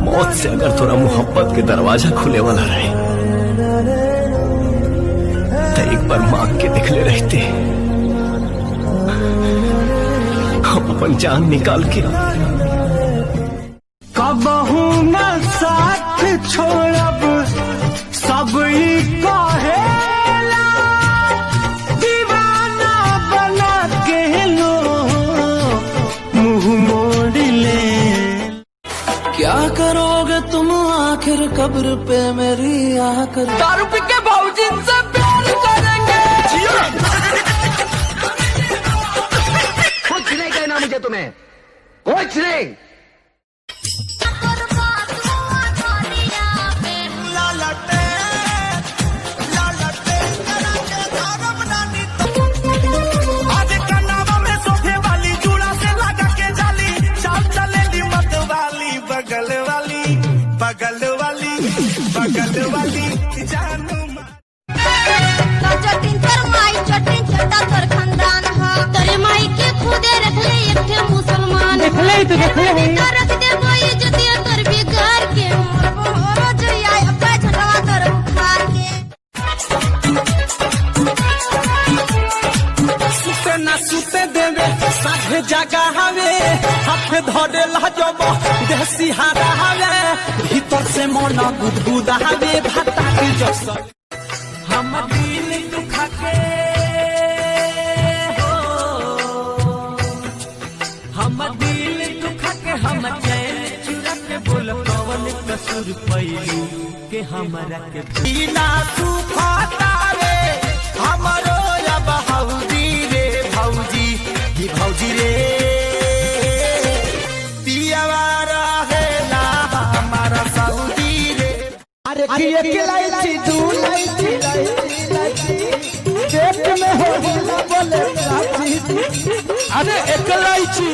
मौत से अगर तोरा मोहब्बत के दरवाजा खुले वाला रहे तो एक बार मांग के दिखले रहते, हम अपन जान निकाल के। कबहू न साथ छोड़ब सब ही कहेला, दीवाना बना के लो मुंह मोड़ ले। क्या करोगे तुम आखिर कब्र पे मेरी आकर? दारू पी के भाऊजी से प्यार करेंगे। कुछ नहीं कहना मुझे तुम्हें, कुछ नहीं। बगल वाली जानू चटिन तर माई चटिन चटा तर खानदान हा तेरे माई के खुदे रख ले एक थे मुसलमान देख ले तो देख ले रख दे कोई जतिया तर बिगाड़ के हो जइया अपना झटवा तर उखाड़ के। सुते ना सुते देवे साथे जगह हवे, हाथ धरे लाजब देसी हारा हवे, भीतर से मन गुदगुदा हवे भाता के जैसा। हम दिल दुखा के हो, हम दिल दुखा के हम चैन चुरा के बोल कवन कसूर पैलू के हमरा के बिना सुखाता रे हमरो अब हौदी रे भौजी की भौजी रे पियावारा है ना हमारा सऊदी रे। अरे एक लाइची दू लाइची पेट में हो बोले अरे एक लाइची